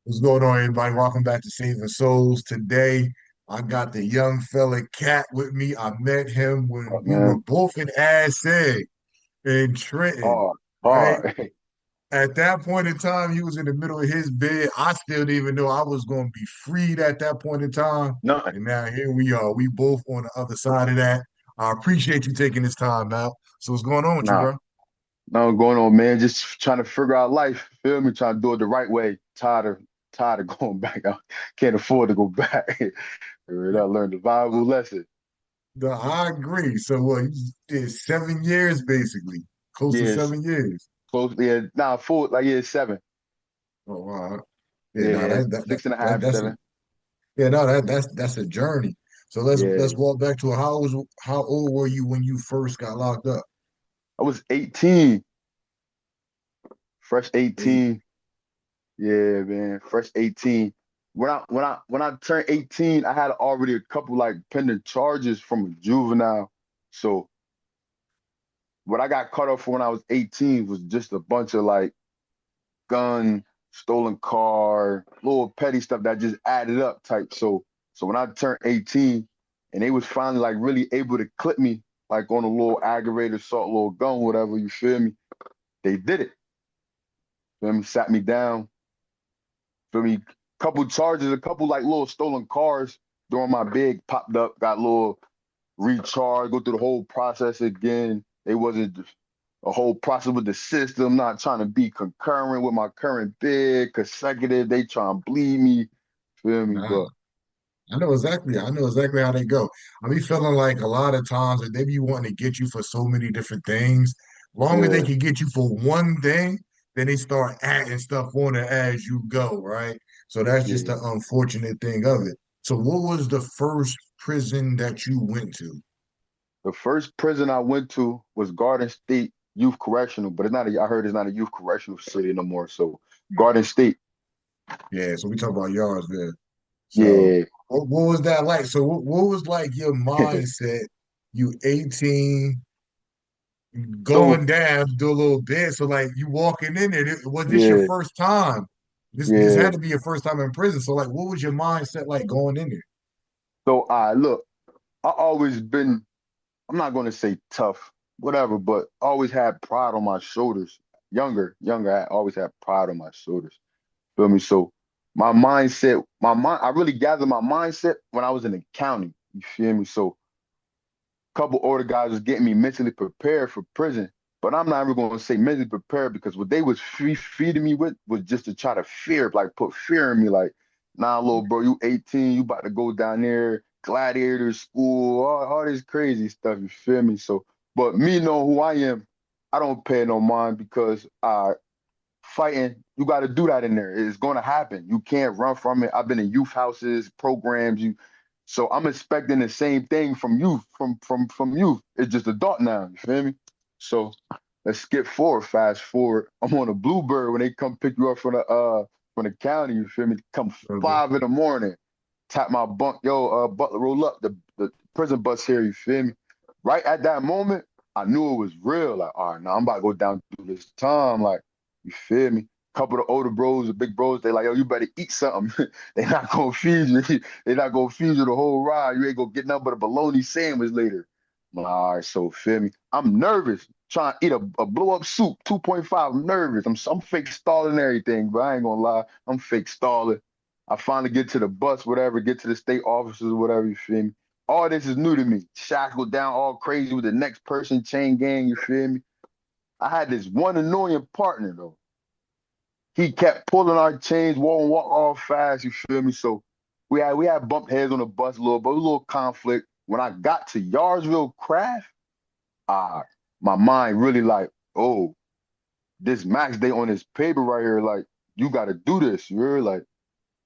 What's going on, everybody? Welcome back to Saving Souls. Today, I got the young fella Cat with me. I met him when Oh, we were man, both in Ag in Trenton, hard, right? hard. At that point in time, he was in the middle of his bed. I still didn't even know I was going to be freed at that point in time. Nothing. And now here we are. We both on the other side of that. I appreciate you taking this time out. So what's going on with you, Nah, bro? nothing going on, man. Just trying to figure out life. Feel me? Trying to do it the right way. Tired of going back. I can't afford to go back. I learned a valuable lesson. I agree. So what, you did 7 years basically, close to Yes, 7 years. close. Yeah, nah, full. Like yeah, 7. Oh wow. Yeah, Yeah, no, yeah, that, that, that, six and a that half, that's a 7. yeah, no, that's a journey. So let's Yeah, walk back to how old were you when you first got locked up? I was 18, fresh Eight. 18. Yeah, man, fresh 18. When I turned 18, I had already a couple like pending charges from a juvenile. So what I got caught up for when I was 18 was just a bunch of like gun, stolen car, little petty stuff that just added up type. So when I turned 18 and they was finally like really able to clip me like on a little aggravated assault, little gun, whatever, you feel me? They did it. Feel me? Sat me down. Feel me? Couple charges, a couple like little stolen cars during my big popped up, got a little recharge, go through the whole process again. It wasn't a whole process with the system, not trying to be concurrent with my current bid, consecutive. They trying to bleed me. Feel me? Nah, But I know exactly how they go. I be feeling like a lot of times that they be wanting to get you for so many different things. Long as they yeah, can get you for one thing, then they start adding stuff on it as you go, right? So that's just yeah. the unfortunate thing of it. So what was the first prison that you went to? The first prison I went to was Garden State Youth Correctional, but it's not a, I heard it's not a youth correctional facility no more. So Garden State, Yeah, so we talk about yards there. So yeah. what was that like? So what was like your mindset? You 18, So going down to do a little bit. So like you walking in there, was this your yeah, first time? This yeah. had to be your first time in prison. So like what was your mindset like going in there? So I look, I always been, I'm not gonna say tough, whatever, but always had pride on my shoulders. Younger, I always had pride on my shoulders. Feel me? So my mindset, I really gathered my mindset when I was in the county. You feel me? So a couple older guys was getting me mentally prepared for prison. But I'm not even going to say mentally prepared because what they was feeding me with was just to try to fear, like put fear in me. Like, nah, little bro, you 18, you about to go down there, gladiator school, all this crazy stuff. You feel me? So, but me knowing who I am, I don't pay no mind because fighting, you got to do that in there. It's going to happen. You can't run from it. I've been in youth houses, programs. So I'm expecting the same thing from youth, from youth. It's just adult now. You feel me? So let's skip forward, fast forward. I'm on a Bluebird when they come pick you up from the county. You feel me? Come Okay. 5 in the morning, tap my bunk, yo, Butler, roll up the prison bus here. You feel me? Right at that moment, I knew it was real. Like, all right, now I'm about to go down through this time. Like, you feel me? Couple of the older bros, the big bros, they like, yo, you better eat something. They not gonna feed you. They not gonna feed you the whole ride. You ain't gonna get nothing but a bologna sandwich later. I'm like, all right, so feel me? I'm nervous trying to eat a blow up soup, 2.5. I'm nervous. I'm fake stalling everything, but I ain't gonna lie. I'm fake stalling. I finally get to the bus, whatever, get to the state offices, whatever, you feel me? All this is new to me. Shackled down all crazy with the next person chain gang, you feel me? I had this one annoying partner though. He kept pulling our chains, walk all fast. You feel me? So we had bumped heads on the bus a little, but a little conflict. When I got to Yarsville Craft, ah, my mind really like, oh, this max day on this paper right here, like you got to do this. You're like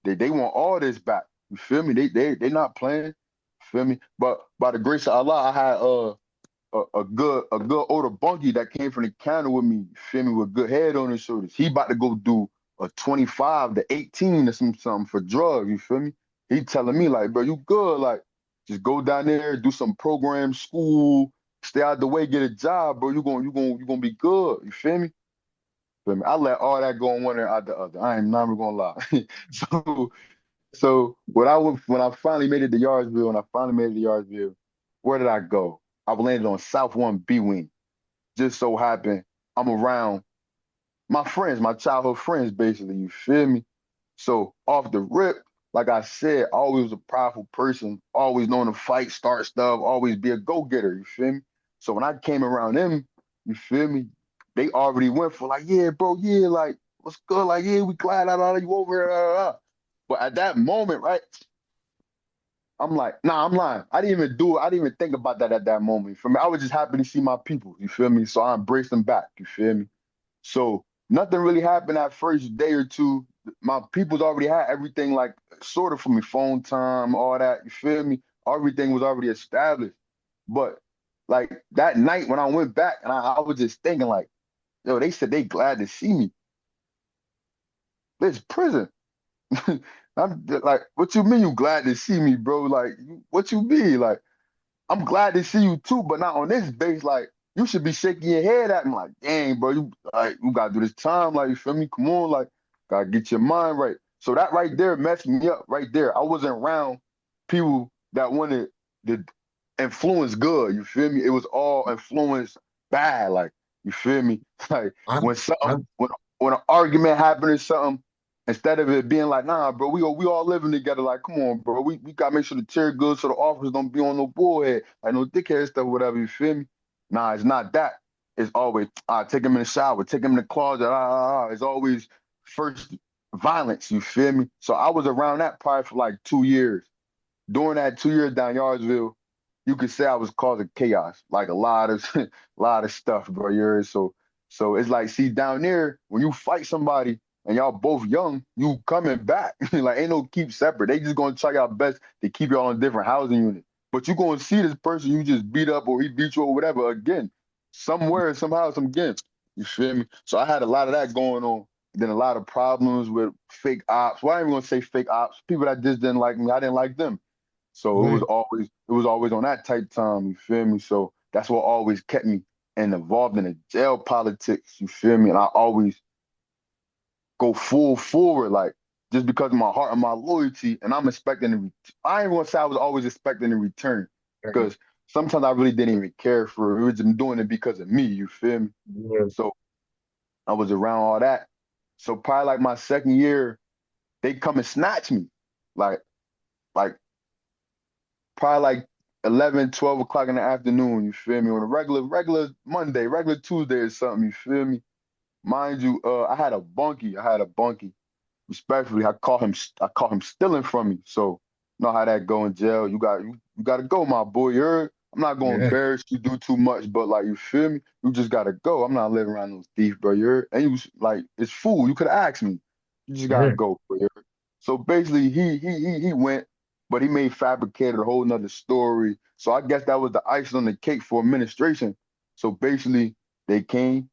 they want all this back. You feel me? They not playing. Feel me? But by the grace of Allah, I had a good older bunkie that came from the counter with me, feel me, with good head on his shoulders. He about to go do a 25 to 18 or something for drugs, you feel me? He telling me like, bro, you good, like just go down there, do some program, school, stay out the way, get a job, bro. You gonna be good, you feel me? Feel me? I let all that go in one ear out the other. I ain't never gonna lie. So when I finally made it to Yardsville, and I finally made it to Yardsville, where did I go? I landed on South One B Wing. Just so happened I'm around my friends, my childhood friends, basically. You feel me? So off the rip, like I said, I always was a powerful person, always knowing to fight, start stuff, always be a go-getter. You feel me? So when I came around them, you feel me? They already went for like, yeah, bro, yeah, like what's good? Like, yeah, we glad out you over here. But at that moment, right? I'm like, nah, I'm lying. I didn't even do it. I didn't even think about that at that moment. For me, I was just happy to see my people. You feel me? So I embraced them back. You feel me? So nothing really happened that first day or two. My people's already had everything like sort of for me, phone time, all that. You feel me? Everything was already established. But like that night when I went back and I was just thinking like, yo, they said they glad to see me. This prison. I'm like, what you mean you glad to see me, bro? Like, what you mean? Like, I'm glad to see you too, but not on this base. Like, you should be shaking your head at me, like, dang, bro, you gotta do this time. Like, you feel me? Come on, like, gotta get your mind right. So that right there messed me up. Right there, I wasn't around people that wanted to influence good. You feel me? It was all influence bad. Like, you feel me? Like I, when I, when an argument happened or something. Instead of it being like, nah, bro, we all living together. Like, come on, bro. We gotta make sure the chair good so the officers don't be on no bullhead, like no dickhead stuff, whatever. You feel me? Nah, it's not that. It's always take him in the shower, take him in the closet. It's always first violence. You feel me? So I was around that probably for like 2 years. During that 2 years down Yardsville, you could say I was causing chaos, like a lot of a lot of stuff, bro. So it's like, see, down there when you fight somebody and y'all both young, you coming back. Like ain't no keep separate. They just gonna try y'all best to keep y'all in different housing units. But you gonna see this person you just beat up or he beat you or whatever again, somewhere, somehow, some again. You feel me? So I had a lot of that going on. Then a lot of problems with fake ops. Well, I ain't even gonna say fake ops. People that just didn't like me, I didn't like them. So right. it was always on that type time, you feel me? So that's what always kept me and involved in the jail politics, you feel me? And I always go full forward, like just because of my heart and my loyalty, and I'm expecting I ain't gonna say I was always expecting a return, Right. because sometimes I really didn't even care for it. It was just doing it because of me, you feel me? Yeah. So I was around all that. So probably like my second year, they come and snatch me. Like like probably like 11, 12 o'clock in the afternoon, you feel me? On a regular Monday, regular Tuesday or something, you feel me? Mind you, I had a bunkie. Respectfully, I caught him stealing from me. So you know how that go in jail. You gotta go, my boy. I'm not gonna Yeah. embarrass you, do too much, but like you feel me? You just gotta go. I'm not living around no thief, bro. And you like it's fool. You could have asked me. You just gotta Yeah. go, bro. So basically he went, but he made fabricated a whole nother story. So I guess that was the icing on the cake for administration. So basically they came.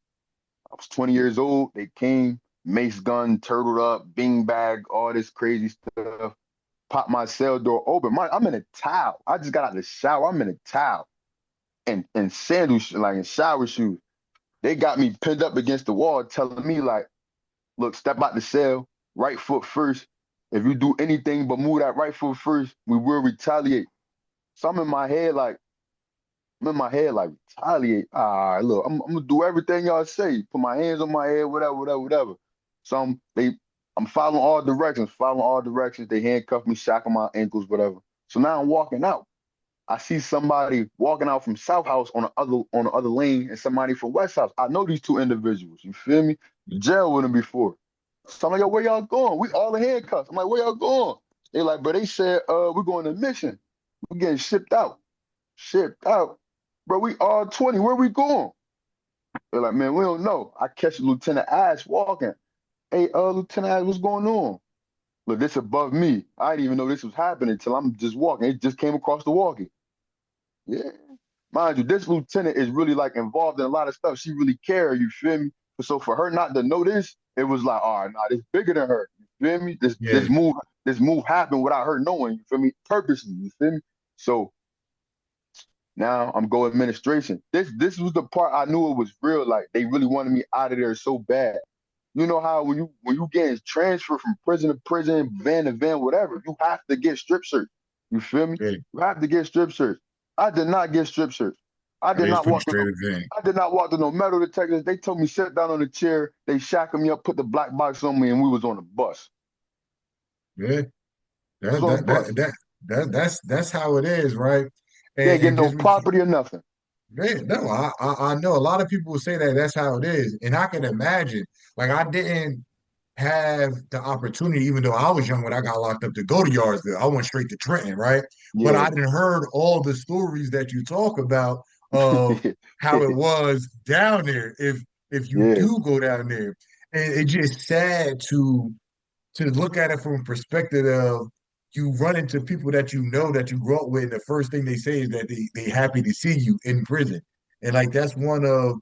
I was 20 years old. They came, mace gun, turtled up, bing bag, all this crazy stuff. Pop my cell door open. I'm in a towel. I just got out of the shower. I'm in a towel and sandals, like in shower shoes. They got me pinned up against the wall, telling me like, "Look, step out the cell, right foot first. If you do anything but move that right foot first, we will retaliate." So I'm in my head like retaliate. All right, look, I'm gonna do everything y'all say. Put my hands on my head, whatever, whatever, whatever. So I'm following all directions, following all directions. They handcuff me, shackle my ankles, whatever. So now I'm walking out. I see somebody walking out from South House on the other lane, and somebody from West House. I know these two individuals. You feel me? Jail with them before. So I'm like, yo, where y'all going? We all in handcuffs. I'm like, where y'all going? They like, but they said, we're going to mission. We're getting shipped out. Shipped out. Bro, we all 20. Where we going? They're like, man, we don't know. I catch Lieutenant Ash walking. Hey, Lieutenant Ash, what's going on? Look, this above me. I didn't even know this was happening until I'm just walking. It just came across the walkie. Yeah. Mind you, this lieutenant is really like involved in a lot of stuff. She really care, you feel me? So for her not to know this, it was like, all right, nah, this bigger than her. You feel me? Yeah. This move happened without her knowing, you feel me? Purposely, you feel me? So now I'm going administration. This was the part I knew it was real. Like they really wanted me out of there so bad. You know how when you getting transferred from prison to prison, van to van, whatever, you have to get strip search. You feel me? Yeah. You have to get strip search. I did not get strip search. I Oh, did they just not put you walk through straight no. in. I did not walk through no metal detectors. They told me sit down on the chair. They shackled me up, put the black box on me, and we was on the bus. Yeah. We was That on the that bus. that that that's how it is, right? They ain't And getting no just what you, property or nothing. no, I know a lot of people will say that that's how it is, and I can imagine. Like I didn't have the opportunity, even though I was young when I got locked up, to go to Yardsville. I went straight to Trenton, right? But Yeah. I didn't heard all the stories that you talk about of how it was down there. If you Yeah. do go down there, and it's just sad to look at it from a perspective of you run into people that you know that you grew up with, and the first thing they say is that they happy to see you in prison. And like that's one of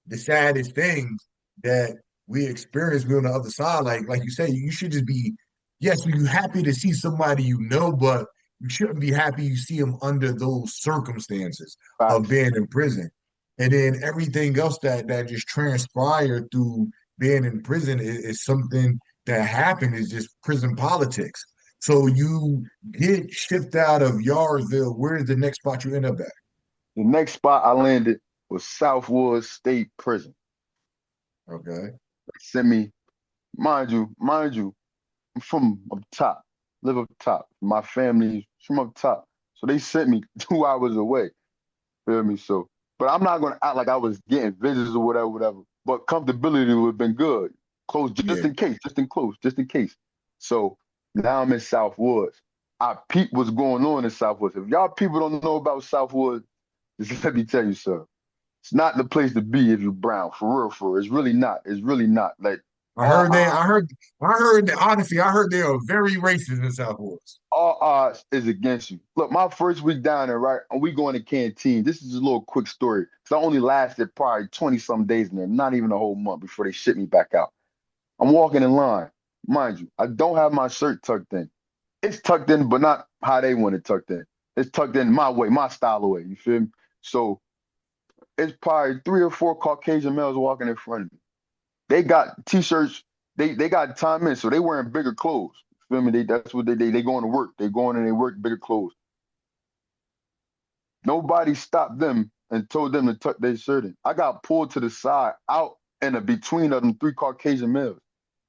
the saddest things that we experience. We on the other side. Like you say, you should just be, yes, you happy to see somebody you know, but you shouldn't be happy you see them under those circumstances of Facts. being in prison. And then everything else that just transpired through being in prison is something that happened, is just prison politics. So you get shipped out of Yardsville. Where's the next spot you end up at? The next spot I landed was Southwood State Prison. Okay. They sent me, mind you, I'm from up top, live up top. My family's from up top. So they sent me 2 hours away. Feel me? So, but I'm not gonna act like I was getting visits or whatever, whatever. But comfortability would have been good. Close just Yeah. in case, just in case. So now I'm in Southwoods. I peep what's going on in Southwoods. If y'all people don't know about Southwoods, just let me tell you, sir. It's not the place to be if you're brown, for real, for real. It's really not. It's really not. Like I all heard they, odds, I heard that, honestly, I heard they are very racist in South Wales. all odds is against you. Look, my first week down there, right? And we go in the canteen. This is a little quick story. Because I only lasted probably 20 some days in there, not even a whole month before they shipped me back out. I'm walking in line. Mind you, I don't have my shirt tucked in. It's tucked in, but not how they want it tucked in. It's tucked in my way, my style of way. You feel me? So it's probably 3 or 4 Caucasian males walking in front of me. They got t-shirts. They got time in, so they wearing bigger clothes. You feel me? That's what they going to work. They going and they work bigger clothes. Nobody stopped them and told them to tuck their shirt in. I got pulled to the side, out in a between of them 3 Caucasian males.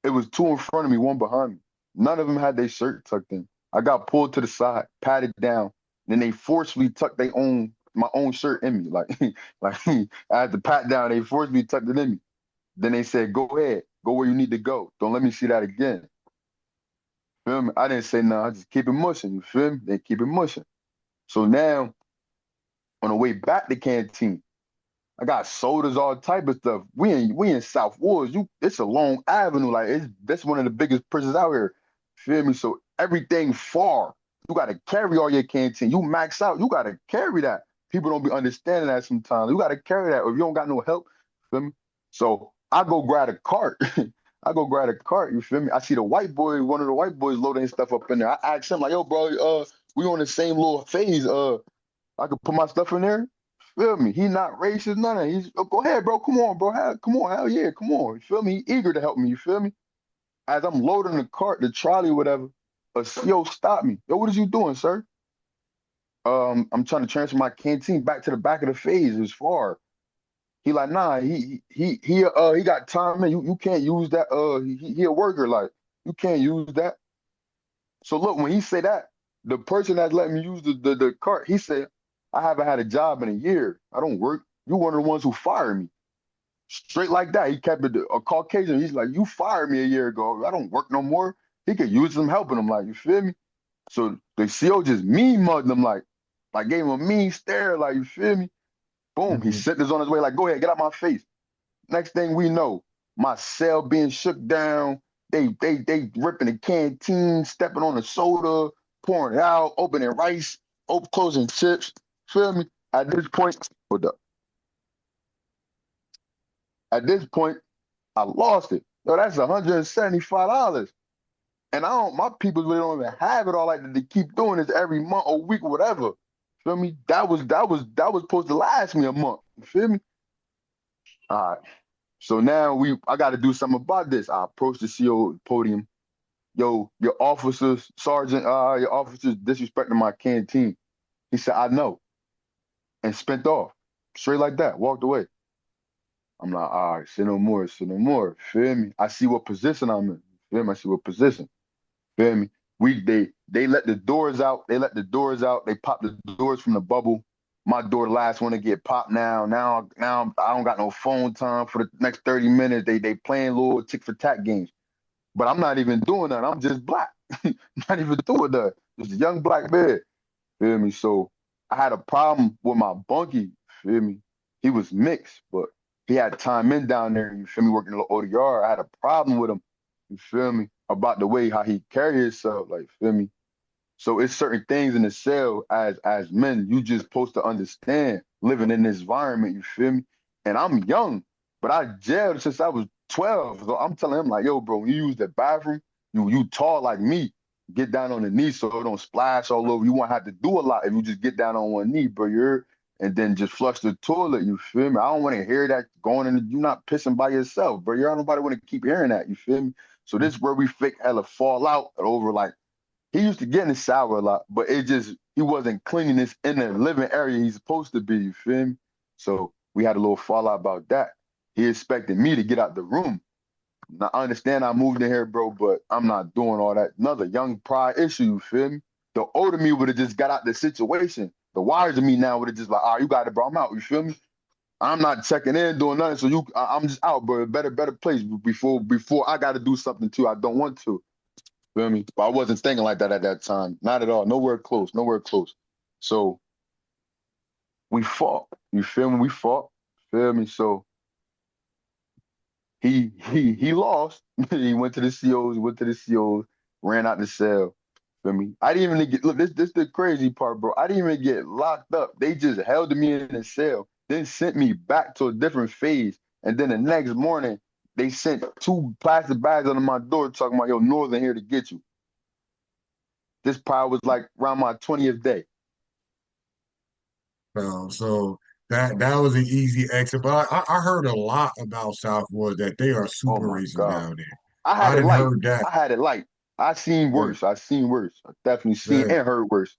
It was 2 in front of me, 1 behind me. None of them had their shirt tucked in. I got pulled to the side, patted down, then they forcefully tucked their own my own shirt in me. Like like I had to pat down. They forced me to tuck it in me. Then they said, "Go ahead, go where you need to go. Don't let me see that again." Feel me? I didn't say no. I just keep it mushing. You feel me? They keep it mushing. So now on the way back to canteen, I got sodas, all type of stuff. We in South Woods. It's a long avenue. Like that's one of the biggest prisons out here. Feel me? So everything far. You gotta carry all your canteen. You max out. You gotta carry that. People don't be understanding that sometimes. You gotta carry that. Or if you don't got no help, feel me? So I go grab a cart. I go grab a cart. You feel me? I see the white boy, one of the white boys loading his stuff up in there. I ask him like, "Yo, bro, we on the same little phase. I could put my stuff in there." Feel me? He not racist, none of that. He's go ahead, bro. Come on, bro. Come on, hell yeah, come on. You feel me? He eager to help me. You feel me? As I'm loading the cart, the trolley, whatever, a CO stop me. Yo, what is you doing, sir? I'm trying to transfer my canteen back to the back of the phase. It's far. He like, nah, he got time, man. You can't use that. He a worker, like you can't use that. So look, when he say that, the person that's letting me use the cart, he said, I haven't had a job in a year. I don't work. You one of the ones who fired me. Straight like that. He kept it a Caucasian. He's like, you fired me a year ago. I don't work no more. He could use some helping him. Like, you feel me? So the CO just mean mugged him like gave him a mean stare, like you feel me? Boom. He Mhm. sent this on his way, like, go ahead, get out my face. Next thing we know, my cell being shook down. They ripping the canteen, stepping on the soda, pouring it out, opening rice, closing chips. Feel me? At this point, hold up. At this point, I lost it. Yo, that's $175. And I don't my people really don't even have it all like that. They keep doing this every month or week or whatever. Feel me? That was supposed to last me a month. You feel me? All right. So now I got to do something about this. I approached the CO podium. Yo, your officers, sergeant, your officers disrespecting my canteen. He said, I know, and spent off. Straight like that, walked away. I'm like, all right, say no more, say no more. Feel me? I see what position I'm in. Feel me? I see what position. Feel me? They let the doors out. They let the doors out. They pop the doors from the bubble. My door last one to get popped now. Now I don't got no phone time for the next 30 minutes. They playing little tick for tack games. But I'm not even doing that. I'm just black. Not even doing that. Just a young black man. Feel me? So I had a problem with my bunkie. Feel me? He was mixed, but he had time in down there. You feel me? Working a little ODR. I had a problem with him. You feel me? About the way how he carried himself. Like, feel me? So it's certain things in the cell as men you just supposed to understand living in this environment. You feel me? And I'm young, but I jailed since I was 12. So I'm telling him like, yo, bro, when you use the bathroom, you tall like me. Get down on the knee so it don't splash all over. You won't have to do a lot if you just get down on one knee, bro. And then just flush the toilet. You feel me? I don't want to hear that going in. You're not pissing by yourself, bro. You're nobody want to keep hearing that. You feel me? So this is where we fake hella fall out over like he used to get in the shower a lot, but it just he wasn't cleaning this in the living area he's supposed to be. You feel me? So we had a little fallout about that. He expected me to get out the room. Now I understand I moved in here, bro, but I'm not doing all that. Another young pride issue. You feel me? The older me would have just got out the situation. The wiser me now would have just like, all right, you got it, bro. I'm out. You feel me? I'm not checking in, doing nothing. So I'm just out, bro. Better place before I got to do something too. I don't want to. Feel me? But I wasn't thinking like that at that time. Not at all. Nowhere close. Nowhere close. So we fought. You feel me? We fought. Feel me? So he lost. He went to the COs, went to the COs, ran out the cell. Feel me? I didn't even get look, this the crazy part, bro. I didn't even get locked up. They just held me in the cell, then sent me back to a different phase. And then the next morning, they sent two plastic bags under my door talking about yo, Northern here to get you. This probably was like around my 20th day. So that was an easy exit. But I heard a lot about Southwood that they are Oh super my racist God. down there. I had I it didn't light. heard that. I had it light. I seen Uh, worse. I seen worse. I definitely seen that. and heard worse.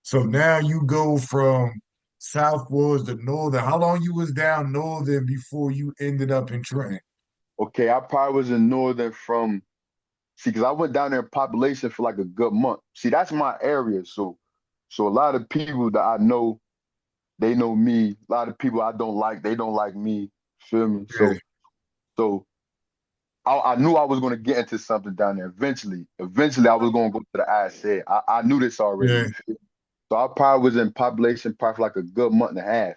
So now you go from Southwoods to Northern. How long you was down Northern before you ended up in Trenton? Okay, I probably was in Northern from see, because I went down there in population for like a good month. See, that's my area. So a lot of people that I know, they know me. A lot of people I don't like, they don't like me. Feel me? Yeah, So I knew I was gonna get into something down there eventually. Eventually I was gonna go to the asset. I knew this already. yeah. You feel me? So I probably was in population probably for like a good month and a half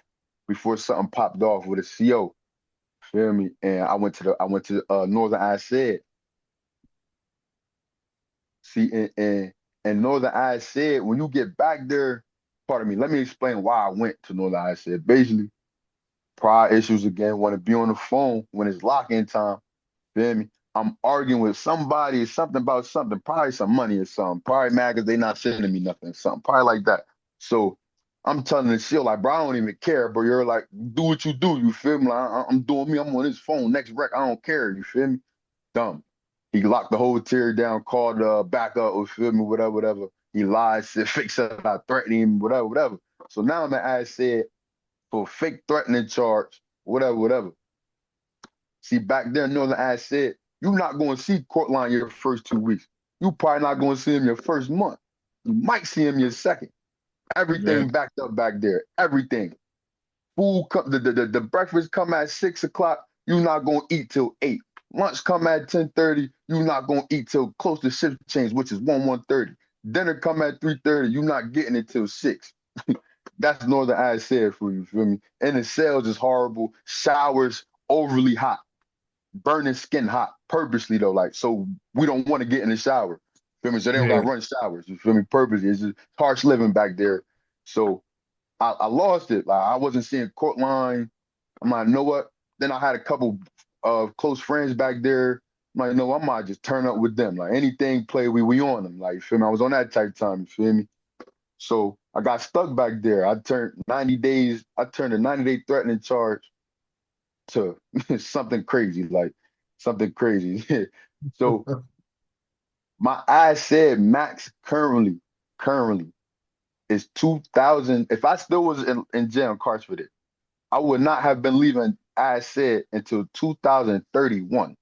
before something popped off with a CO. Feel me? And I went to Northern I said. See, and Northern I said when you get back there, pardon me, let me explain why I went to Northern I said. Basically, pride issues again, want to be on the phone when it's lock-in time. Feel me? I'm arguing with somebody, something about something, probably some money or something. Probably mad because they not sending me nothing, something, probably like that. So I'm telling the shit like, bro, I don't even care, bro. You're like, do what you do. You feel me? Like, I'm doing me. I'm on his phone. Next rec, I don't care. You feel me? Dumb. He locked the whole tier down, called backup, or feel me, whatever, whatever. He lied, said fake stuff, I threatened him, whatever, whatever. So now I'm at I said for fake threatening charge, whatever, whatever. See, back there, Northern I said, you're not going to see Courtline your first 2 weeks. You probably not going to see him your first month. You might see him your second. Yeah. Everything backed up back there. Everything. Food come, the breakfast come at 6 o'clock. You're not gonna eat till 8. Lunch come at 10:30. You're not gonna eat till close to shift change, which is 1:30. Dinner come at 3:30. You're not getting it till 6. That's Northern I said for you, feel me? And the cells is horrible. Showers overly hot, burning skin hot, purposely though. Like so, we don't want to get in the shower. Feel me? So they don't got Yeah. to run showers. You feel me? Purposely, it's just harsh living back there. So I lost it. Like I wasn't seeing court line. I'm like, you know what? Then I had a couple of close friends back there. I'm like, no, I might just turn up with them. Like anything play, we on them. Like, you feel me? I was on that type of time, you feel me? So I got stuck back there. I turned 90 days, I turned a 90-day threatening charge to something crazy, like something crazy. So my I said max currently is 2000. If I still was in jail incarcerated, I would not have been leaving I said until 2031.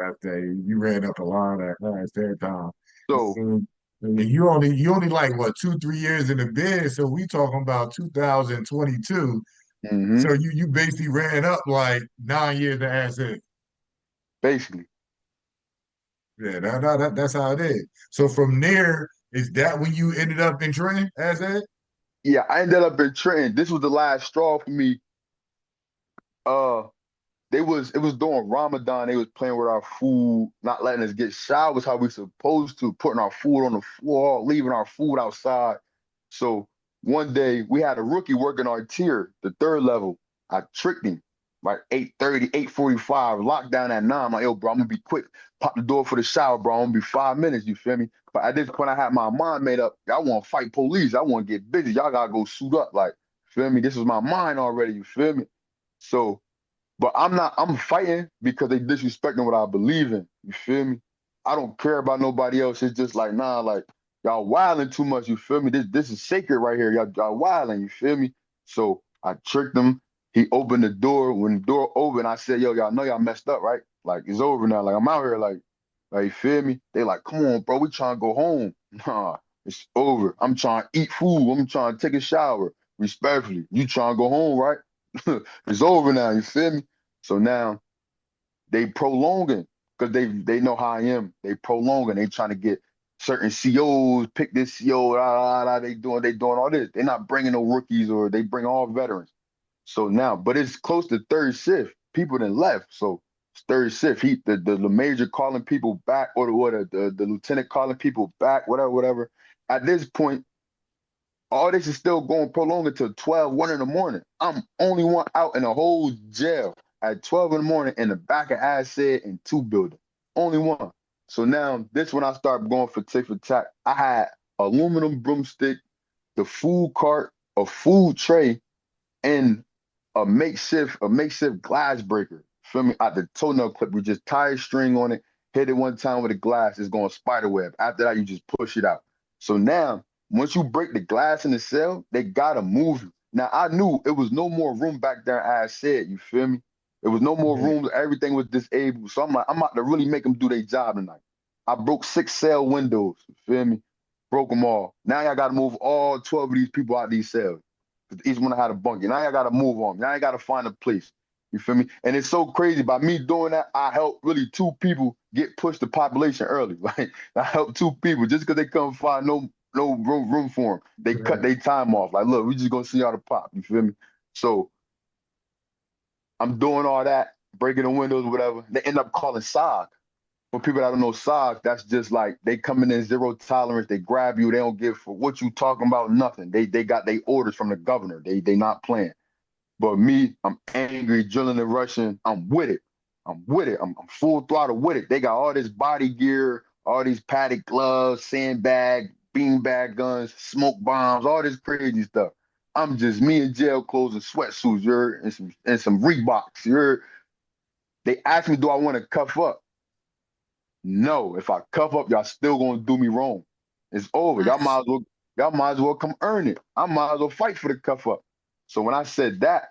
After you ran up a lot at that time. So So, you only like what 2-3 years in the bid, so we talking about 2022. hmm So you basically ran up like 9 years to asset. basically, Yeah, that's how it is. So from there, is that when you ended up in training asset? yeah, I ended up in Trenton. This was the last straw for me. Uh, it was during Ramadan. They was playing with our food, not letting us get showers how we supposed to, putting our food on the floor, leaving our food outside. So one day we had a rookie working our tier, the third level. I tricked him like 8:30, 8:45, lockdown at 9. I'm like, yo, bro, I'm gonna be quick. Pop the door for the shower, bro. I'm gonna be 5 minutes, you feel me? But at this point, I had my mind made up. I want to fight police. I want to get busy. Y'all gotta go suit up. Like, feel me? This was my mind already, you feel me? So but I'm not, I'm fighting because they disrespecting what I believe in. You feel me? I don't care about nobody else. It's just like, nah, like y'all wilding too much. You feel me? This is sacred right here. Y'all wilding. You feel me? So I tricked him. He opened the door. When the door opened, I said, yo, y'all know y'all messed up, right? Like it's over now. Like I'm out here. Like you feel me? They like, come on, bro. We trying to go home. Nah, it's over. I'm trying to eat food. I'm trying to take a shower. Respectfully, you trying to go home, right? It's over now. You feel me? So now they prolonging because they know how I am. They prolonging. They trying to get certain COs, pick this CO. They doing all this. They're not bringing no rookies or they bring all veterans. So now, but it's close to third shift. People then left. So it's third shift. The major calling people back or the lieutenant calling people back. Whatever. At this point, all this is still going prolonged until 12, 1 in the morning. I'm only one out in the whole jail at 12 in the morning in the back of Asset and two building. Only one. So now this when I start going for tick for tack. I had aluminum broomstick, the food cart, a food tray, and a makeshift glass breaker. Feel me? At the toenail clip, we just tie a string on it, hit it one time with a glass, it's going spider web. After that, you just push it out. So now, once you break the glass in the cell, they gotta move you. Now I knew it was no more room back there. As I said, you feel me? It was no more Yeah. rooms. Everything was disabled. So I'm like, I'm about to really make them do their job tonight. I broke 6 cell windows. You feel me? Broke them all. Now I got to move all 12 of these people out these cells. Each one had a bunker. Now I gotta move on. Now I gotta find a place. You feel me? And it's so crazy. By me doing that, I helped really two people get pushed the population early. Like I helped two people just because they couldn't find no room for them. They cut their time off. Like, look, we just gonna see y'all the pop. You feel me? So I'm doing all that, breaking the windows, whatever. They end up calling SOG. For people that don't know SOG, that's just like they coming in zero tolerance. They grab you. They don't give for what you talking about. Nothing. They got their orders from the governor. They not playing. But me, I'm angry, drilling and rushing. I'm with it. I'm with it. I'm full throttle with it. They got all this body gear, all these padded gloves, sandbag, beanbag guns, smoke bombs, all this crazy stuff. I'm just me in jail clothes and sweatsuits, and some Reeboks. They asked me, do I want to cuff up? No. If I cuff up, y'all still gonna do me wrong. It's over. Y'all might as well come earn it. I might as well fight for the cuff up. So when I said that,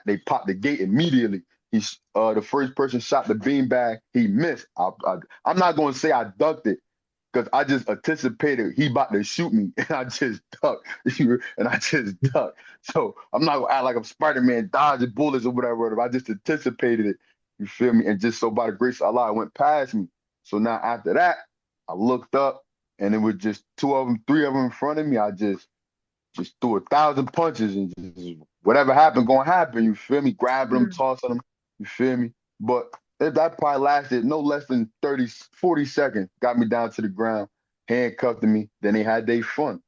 they popped the gate immediately. The first person shot the beanbag. He missed. I'm not gonna say I ducked it because I just anticipated he about to shoot me, and I just ducked. And I just ducked. So I'm not gonna act like I'm Spider-Man dodging bullets or whatever. I just anticipated it. You feel me? And just so by the grace of Allah, it went past me. So now after that, I looked up, and it was just two of them, three of them in front of me. I just threw 1,000 punches, and just whatever happened, gonna happen. You feel me? Grabbing them, tossing them. You feel me? But that probably lasted no less than 30, 40 seconds. Got me down to the ground, handcuffed me. Then they had their fun.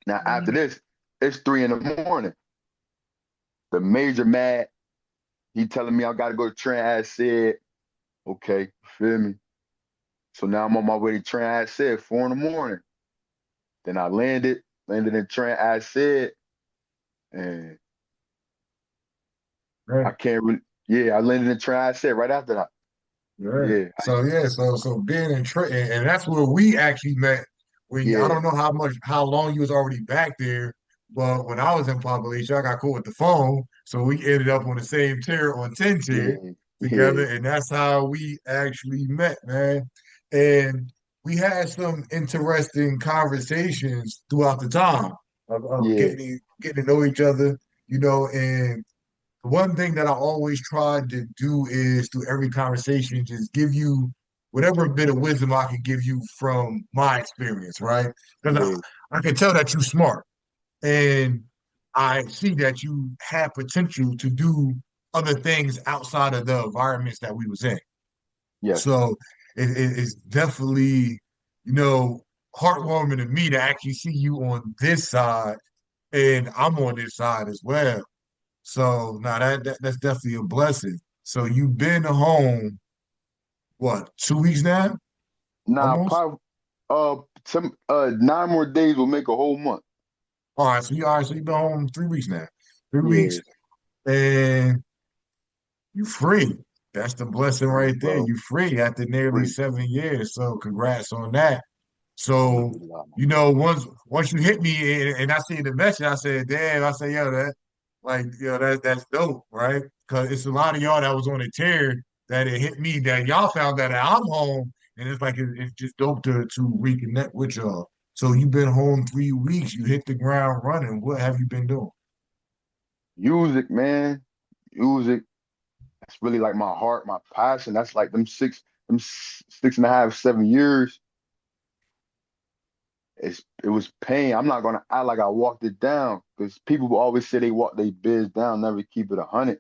Now after this, it's 3 in the morning. The major mad. He telling me I gotta go to train. I said, okay, feel me? So now I'm on my way to train. I said 4 in the morning. Then I landed in train. I said, and I Right. can't really. Yeah, I landed in train. I said right after that. Yeah. Yeah, So yeah, so being in Trenton, and that's where we actually met. When I yeah, don't know how long you was already back there, but when I was in population, I got cool with the phone, so we ended up on the same tier on 10 tier yeah, together, yeah, and that's how we actually met, man. And we had some interesting conversations throughout the time of yeah, getting to know each other, and one thing that I always try to do is through every conversation, just give you whatever bit of wisdom I can give you from my experience, right? Because yeah, I can tell that you're smart and I see that you have potential to do other things outside of the environments that we was in. yes, So it's definitely, you know, heartwarming to me to actually see you on this side and I'm on this side as well. So now that's definitely a blessing. So you've been home, what, 2 weeks now? Nah, Almost? probably some 9 more days will make a whole month. All right, so you've been home 3 weeks now. 3 weeks Yeah, and you free. That's the blessing free, right there. bro, You free after nearly free. 7 years. So congrats on that. So, Alhamdulillah. once you hit me and I see the message, I said, damn, I said, yo, that's dope, right? Because it's a lot of y'all that was on a tear that it hit me that y'all found that I'm home, and it's like it's just dope to reconnect with y'all. So you've been home 3 weeks, you hit the ground running. What have you been doing? Music, man, music. That's really like my heart, my passion. That's like them 6.5, 7 years. It was pain. I'm not gonna act like I walked it down because people will always say they walk their biz down, never keep it 100.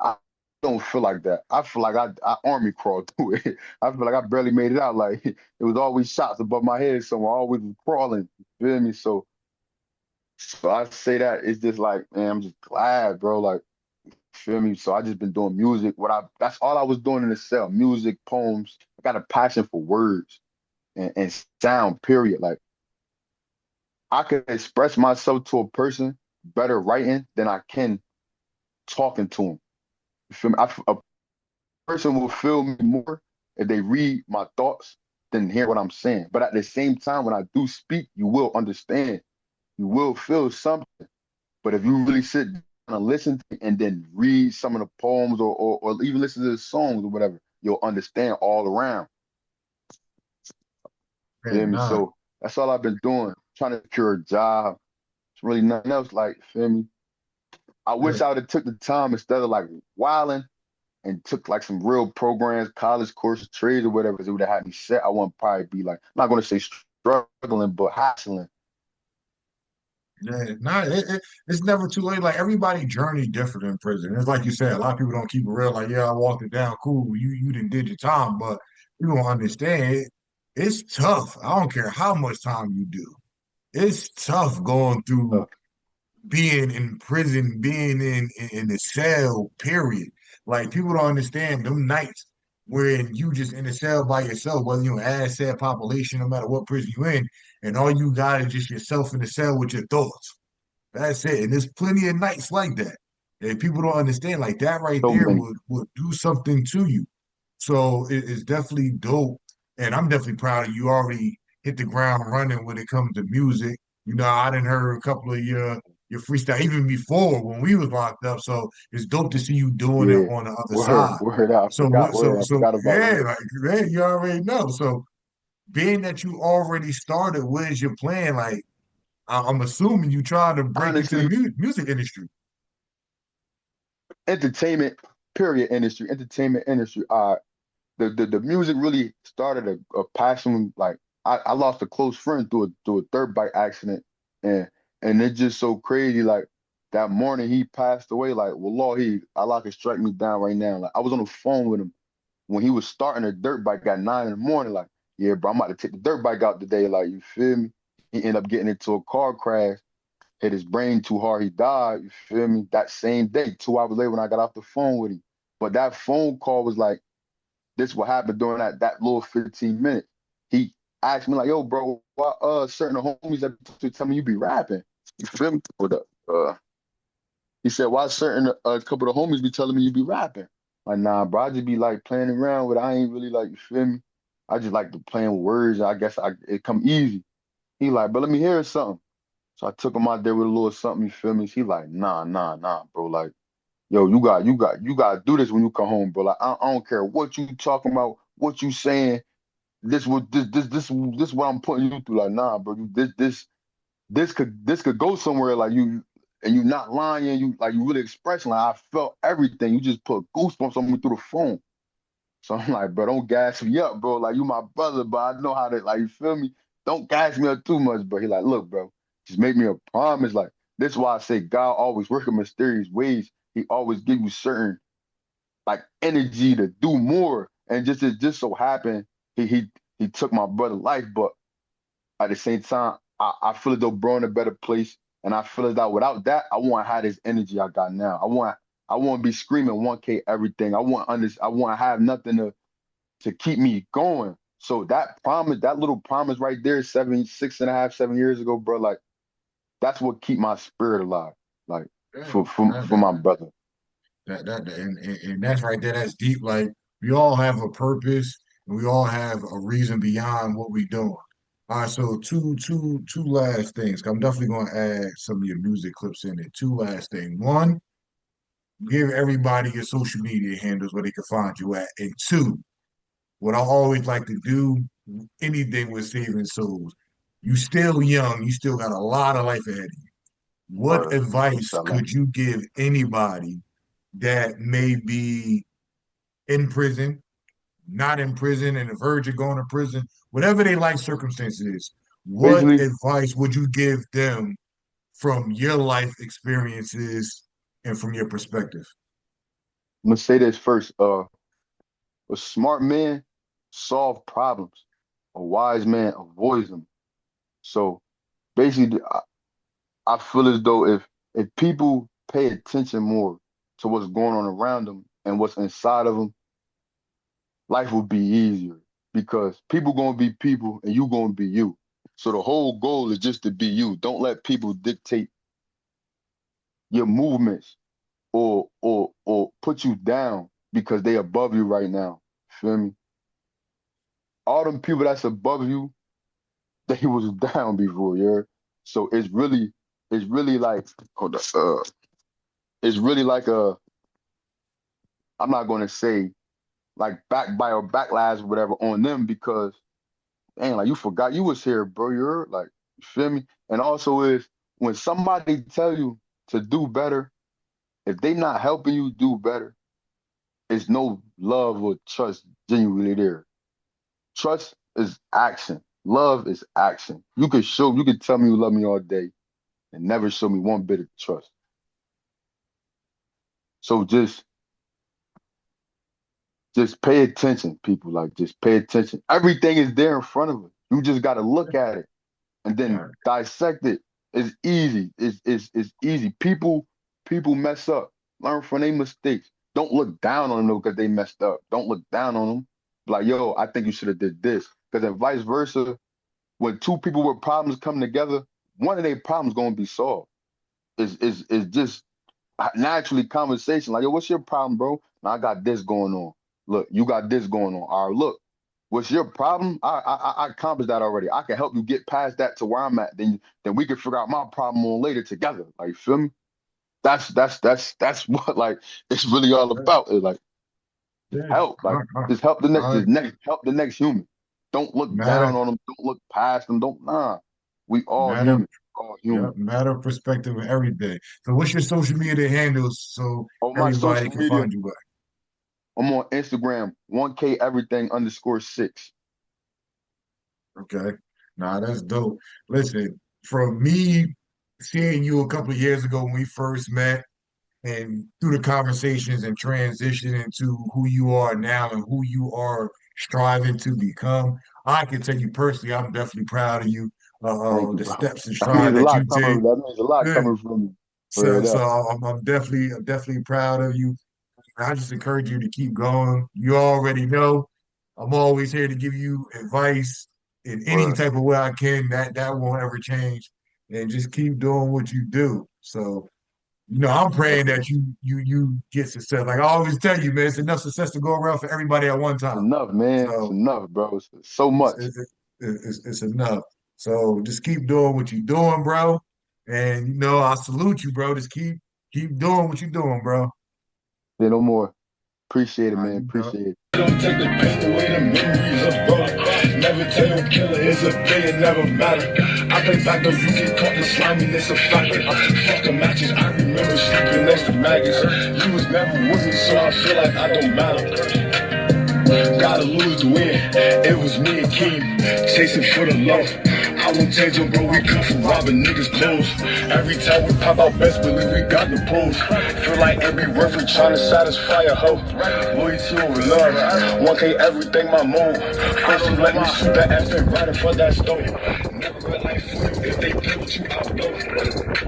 I don't feel like that. I feel like I army crawled through it. I feel like I barely made it out. Like it was always shots above my head, so I always was crawling. You feel me? So I say that it's just like, man, I'm just glad, bro. Like, feel me? So I just been doing music. That's all I was doing in the cell. Music, poems. I got a passion for words and sound, period. Like I can express myself to a person better writing than I can talking to them. You feel me? A person will feel me more if they read my thoughts than hear what I'm saying. But at the same time, when I do speak, you will understand. You will feel something. But if you really sit down and listen and then read some of the poems or even listen to the songs or whatever, you'll understand all around. Feel Man, me? nah. So that's all I've been doing, trying to secure a job. It's really nothing else. Like, feel me? I wish Yeah. I would have took the time instead of like wilding and took like some real programs, college courses, trades or whatever. It would have had me set. I wouldn't probably be like, I'm not going to say struggling, but hassling. Yeah, nah, it's never too late. Like everybody journey different in prison. It's like you said, a lot of people don't keep it real. Like, yeah, I walked it down, cool. You didn't did your time, but you don't understand it. It's tough. I don't care how much time you do. It's tough going through Uh, being in prison, being in the cell, period. Like people don't understand them nights when you just in the cell by yourself, whether you're an said population, no matter what prison you're in, and all you got is just yourself in the cell with your thoughts. That's it. And there's plenty of nights like that. And people don't understand like that right so there many. would do something to you. So it's definitely dope. And I'm definitely proud of you already hit the ground running when it comes to music. I didn't heard a couple of your freestyle even before when we was locked up. So it's dope to see you doing it Yeah. on the other Word, side. word. I So forgot. what Word. I so forgot about yeah, word. like man, you already know. So being that you already started, what is your plan? Like I'm assuming you trying to break into the Honestly, music industry. entertainment, period, industry, entertainment industry. The music really started a passion. Like I lost a close friend through a dirt bike accident, and it's just so crazy. Like that morning he passed away. Like Wallah, Allah can strike me down right now. Like I was on the phone with him when he was starting a dirt bike at 9 in the morning. Like, yeah, bro, I'm about to take the dirt bike out today. Like, you feel me? He ended up getting into a car crash, hit his brain too hard. He died. You feel me? That same day, 2 hours later, when I got off the phone with him. But that phone call was like, this what happened during that little 15 minutes. He asked me like, yo, bro, why certain homies that tell me you be rapping? You feel me? Hold up. He said, why certain a couple of the homies be telling me you be rapping? Like, nah, bro, I just be like playing around with it. I ain't really like, you feel me? I just like to playing with words. I guess it come easy. He like, but let me hear something. So I took him out there with a little something, you feel me? He like, nah, bro. Like, yo, you got to do this when you come home, bro. Like, I don't care what you talking about, what you saying. This what I'm putting you through. Like, nah, bro. This could go somewhere. Like you, and you not lying. You like you really expressing. Like I felt everything. You just put goosebumps on me through the phone. So I'm like, bro, don't gas me up, bro. Like you my brother, but I know how to like you feel me. Don't gas me up too much, bro. He like, look, bro, just make me a promise. Like this is why I say God always work in mysterious ways. He always give you certain like energy to do more. And just it just so happened he took my brother's life, but at the same time, I feel as though bro in a better place. And I feel as though without that, I want to have this energy I got now. I want to be screaming 1K everything. I want to have nothing to keep me going. So that promise, that little promise right there, 6.5, 7 years ago, bro, like that's what keep my spirit alive. Like Yeah, for my brother. and that's right there. That's deep. Like we all have a purpose, and we all have a reason beyond what we doing. All right, so two last things. I'm definitely going to add some of your music clips in it. Two last things. One, give everybody your social media handles where they can find you at. And two, what I always like to do, anything with saving souls. You still young. You still got a lot of life ahead of you. What Word. advice Inshallah. could you give anybody that may be in prison, not in prison, and the verge of going to prison, whatever their life circumstances is, what Basically, advice would you give them from your life experiences and from your perspective? I'm gonna say this first. A smart man solve problems. A wise man avoids them. So basically, I feel as though if people pay attention more to what's going on around them and what's inside of them, life will be easier because people gonna be people and you gonna be you. So the whole goal is just to be you. Don't let people dictate your movements or put you down because they above you right now. Feel me? All them people that's above you, they was down before, yeah. So it's really like hold up, it's really like a I'm not gonna say like backbite or backlash or whatever on them because dang, like you forgot you was here, bro. You're like, you feel me? And also is when somebody tell you to do better, if they not helping you do better, it's no love or trust genuinely there. Trust is action. Love is action. You could tell me you love me all day and never show me one bit of trust. So just pay attention, people. Like just pay attention. Everything is there in front of us. You just gotta look at it and then Yeah, dissect it. It's easy. It's easy. People mess up. Learn from their mistakes. Don't look down on them because they messed up. Don't look down on them. Like, yo, I think you should have did this. Because then vice versa, when two people with problems come together, one of their problems gonna be solved. Is just naturally conversation. Like, yo, what's your problem, bro? Now, I got this going on. Look, you got this going on. All right, look, what's your problem? I accomplished that already. I can help you get past that to where I'm at. Then we can figure out my problem on later together. Like, you feel me? That's what like it's really all yeah, about. It's like just yeah. help. Like just help I help the next human. Don't look matter down on them. Don't look past them. Don't nah. We all matter human. All yeah, human. matter of perspective and everything. So what's your social media handles so On my everybody social can media, find you at? I'm on Instagram, 1K everything underscore six. Okay. Nah, that's dope. Listen, from me seeing you a couple of years ago when we first met and through the conversations and transition into who you are now and who you are striving to become, I can tell you personally, I'm definitely proud of you. Thank you, The bro. steps and That means stride a that lot you take. coming. That means a lot Yeah. coming from me. So, Word so up. I'm definitely proud of you. I just encourage you to keep going. You already know I'm always here to give you advice in any Word. type of way I can. That won't ever change. And just keep doing what you do. So I'm praying that you get success. Like I always tell you, man, it's enough success to go around for everybody at one It's time. enough, man. It's So enough, bro. It's so it's much. it's, it's enough. So just keep doing what you're doing, bro. And I salute you, bro. Just keep doing what you're doing, bro. Say no more. Appreciate it, man. You know. Appreciate it. Don't take the pain away, the memories of brother. Never tell your killer it's a day, it never matter. I play back the you get caught in sliminess of factor. Fucking matches, I remember sleeping next to maggots. You was never with me, so I feel like I don't matter. Gotta lose to win. It was me and Keem, chasing for the low. I won't change them, bro. We come from robbing niggas' clothes. Every time we pop out, best believe we got the pose. Feel like every word for trying to satisfy a hoe. Loyalty over love. 1K everything my move. First you let me shoot that effing right in front of that stove. Never real life for you if they play with you out though.